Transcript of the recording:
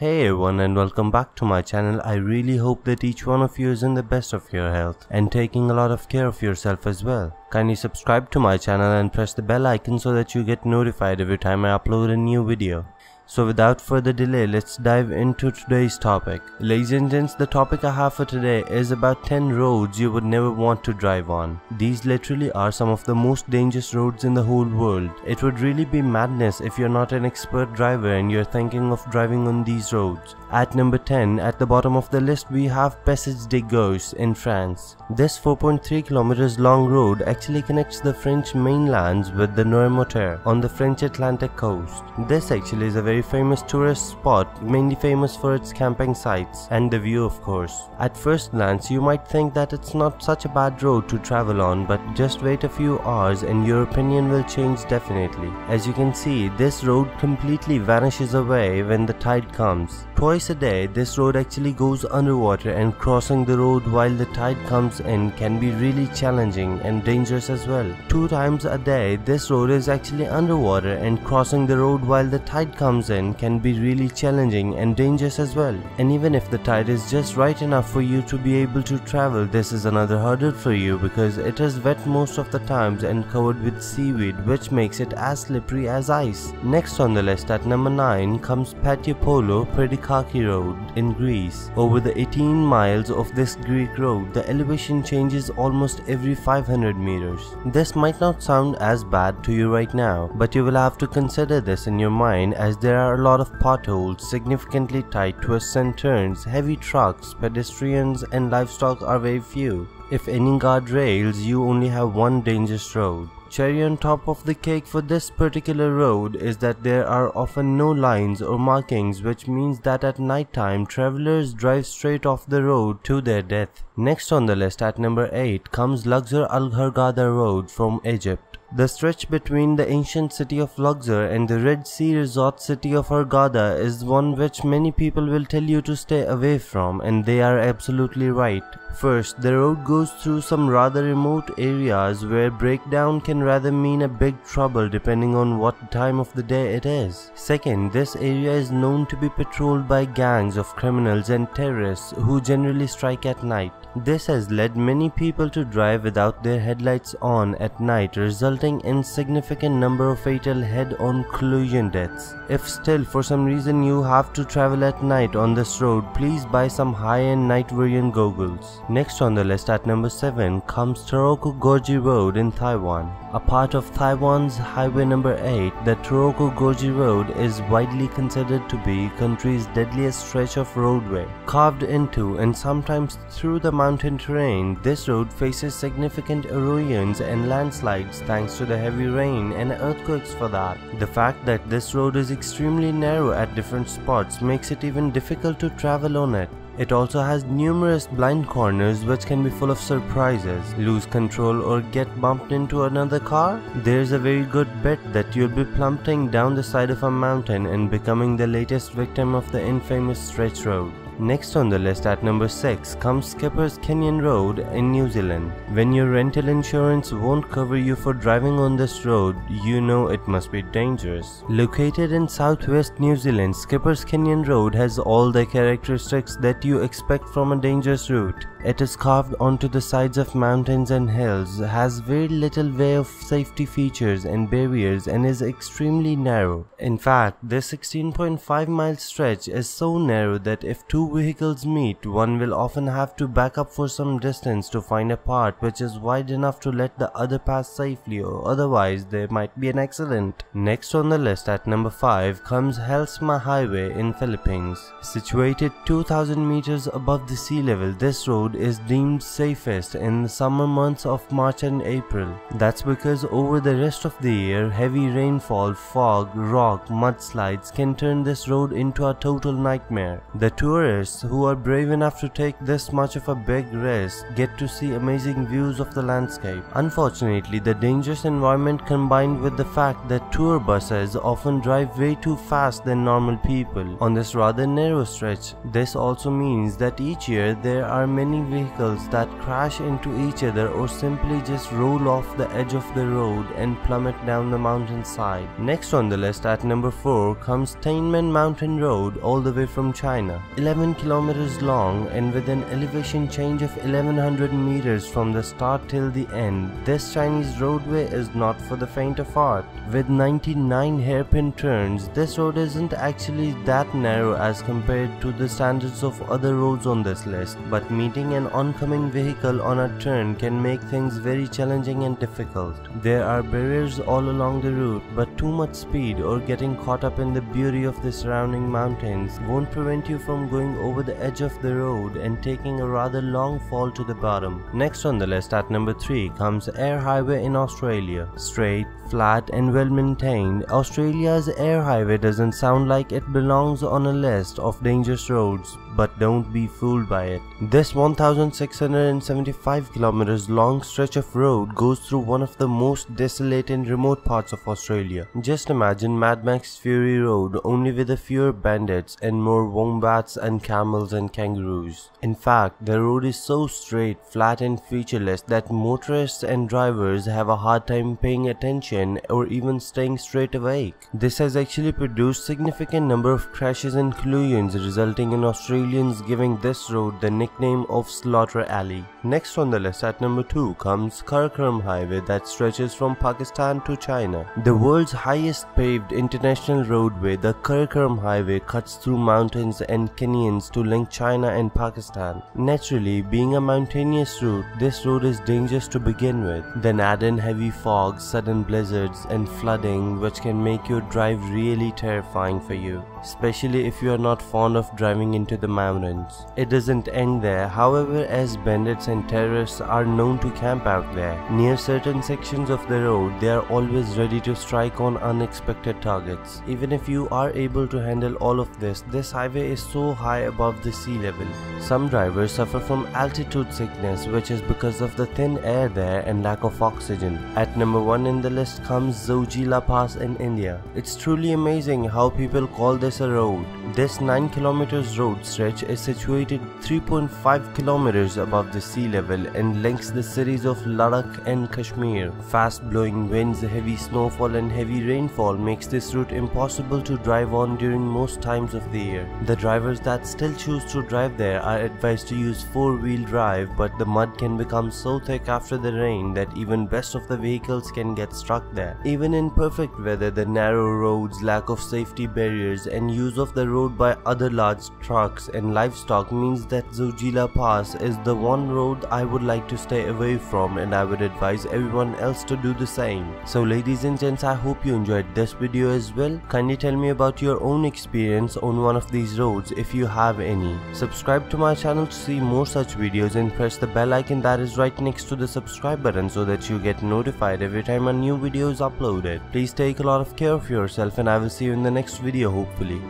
Hey everyone and welcome back to my channel. I really hope that each one of you is in the best of your health and taking a lot of care of yourself as well. Kindly subscribe to my channel and press the bell icon so that you get notified every time I upload a new video. So without further delay, let's dive into today's topic. Ladies and gents, the topic I have for today is about 10 roads you would never want to drive on. These literally are some of the most dangerous roads in the whole world. It would really be madness if you're not an expert driver and you're thinking of driving on these roads. At number 10, at the bottom of the list, we have Passage Daygos in France. This 4.3 kilometers long road actually connects the French mainlands with the Noirmoutier on the French Atlantic coast. This actually is a very famous tourist spot, mainly famous for its camping sites and the view, of course. At first glance, you might think that it's not such a bad road to travel on, but just wait a few hours and your opinion will change definitely. As you can see, this road completely vanishes away when the tide comes. Twice a day, this road actually goes underwater, and crossing the road while the tide comes in can be really challenging and dangerous as well. 2 times a day, this road is actually underwater, and crossing the road while the tide comes in can be really challenging and dangerous as well. And even if the tide is just right enough for you to be able to travel, this is another hurdle for you because it is wet most of the times and covered with seaweed, which makes it as slippery as ice. Next on the list at number 9 comes Patipolo Frikkii Road in Greece. Over the 18 miles of this Greek road, the elevation changes almost every 500 meters. This might not sound as bad to you right now, but you will have to consider this in your mind as there are a lot of potholes, significantly tight twists and turns, heavy trucks, pedestrians and livestock are very few. If any guardrails, you only have one dangerous road. Cherry on top of the cake for this particular road is that there are often no lines or markings, which means that at night time travelers drive straight off the road to their death. Next on the list at number 8 comes Luxor Hargata Road from Egypt. The stretch between the ancient city of Luxor and the Red Sea resort city of Hargata is one which many people will tell you to stay away from, and they are absolutely right. First, the road goes through some rather remote areas where breakdown can rather mean a big trouble depending on what time of the day it is. Second, this area is known to be patrolled by gangs of criminals and terrorists who generally strike at night. This has led many people to drive without their headlights on at night, resulting in significant number of fatal head-on collision deaths. If still for some reason you have to travel at night on this road, please buy some high-end night vision goggles. Next on the list at number 7 comes Turoku Goji Road in Taiwan. A part of Taiwan's Highway number 8, the Turoku Goji Road is widely considered to be country's deadliest stretch of roadway. Carved into and sometimes through the mountain terrain, this road faces significant erosions and landslides thanks to the heavy rain and earthquakes for that. The fact that this road is extremely narrow at different spots makes it even difficult to travel on it. It also has numerous blind corners which can be full of surprises. Lose control or get bumped into another car? There's a very good bet that you'll be plummeting down the side of a mountain and becoming the latest victim of the infamous stretch road. Next on the list at number 6 comes Skipper's Canyon Road in New Zealand. When your rental insurance won't cover you for driving on this road, you know it must be dangerous. Located in southwest New Zealand, Skipper's Canyon Road has all the characteristics that you expect from a dangerous route. It is carved onto the sides of mountains and hills, has very little way of safety features and barriers, and is extremely narrow. In fact, this 16.5 mile stretch is so narrow that if two vehicles meet, one will often have to back up for some distance to find a part which is wide enough to let the other pass safely, or otherwise there might be an accident. Next on the list at number 5 comes Hilsa Highway in Philippines. Situated 2000 meters above the sea level, this road is deemed safest in the summer months of March and April. That's because over the rest of the year, heavy rainfall, fog, rock, mudslides can turn this road into a total nightmare. The tourists tourists who are brave enough to take this much of a big risk get to see amazing views of the landscape. Unfortunately, the dangerous environment combined with the fact that tour buses often drive way too fast than normal people on this rather narrow stretch. This also means that each year there are many vehicles that crash into each other or simply just roll off the edge of the road and plummet down the mountainside. Next on the list at number 4 comes Stainman Mountain Road all the way from China. 11 kilometers long and with an elevation change of 1100 meters from the start till the end, this Chinese roadway is not for the faint of heart. With 99 hairpin turns, this road isn't actually that narrow as compared to the standards of other roads on this list, but meeting an oncoming vehicle on a turn can make things very challenging and difficult. There are barriers all along the route, but too much speed or getting caught up in the beauty of the surrounding mountains won't prevent you from going over the edge of the road and taking a rather long fall to the bottom. Next on the list at number 3 comes Air Highway in Australia. Straight, flat and well maintained, Australia's air highway doesn't sound like it belongs on a list of dangerous roads, but don't be fooled by it. This 1675 kilometers long stretch of road goes through one of the most desolate and remote parts of Australia. Just imagine Mad Max Fury Road only with a fewer bandits and more wombats and camels and kangaroos. In fact, the road is so straight, flat and featureless that motorists and drivers have a hard time paying attention or even staying straight awake. This has actually produced significant number of crashes and collisions, resulting in Australians giving this road the nickname of Slaughter Alley. Next on the list at number 2 comes Karakoram Highway that stretches from Pakistan to China. The world's highest paved international roadway, the Karakoram Highway cuts through mountains and canyons to link China and Pakistan. Naturally, being a mountainous route, this road is dangerous to begin with. Then add in heavy fog, sudden blizzards and flooding, which can make your drive really terrifying for you, especially if you are not fond of driving into the mountains. It doesn't end there, however, as bandits and terrorists are known to camp out there. Near certain sections of the road, they are always ready to strike on unexpected targets. Even if you are able to handle all of this, this highway is so high above the sea level. Some drivers suffer from altitude sickness, which is because of the thin air there and lack of oxygen. At number 1 in the list comes Zojila Pass in India. It's truly amazing how people call this a road. This 9 kilometers road stretch is situated 3.5 kilometers above the sea level and links the cities of Ladakh and Kashmir. Fast blowing winds, heavy snowfall and heavy rainfall makes this route impossible to drive on during most times of the year. The drivers that still choose to drive there are advised to use 4-wheel drive, but the mud can become so thick after the rain that even best of the vehicles can get stuck there. Even in perfect weather, the narrow roads, lack of safety barriers and use of the road by other large trucks and livestock means that Zojila Pass is the one road I would like to stay away from, and I would advise everyone else to do the same. So ladies and gents, I hope you enjoyed this video as well. Kindly tell me about your own experience on one of these roads if you have any. Subscribe to my channel to see more such videos and press the bell icon that is right next to the subscribe button so that you get notified every time a new video is uploaded. Please take a lot of care of yourself and I will see you in the next video hopefully.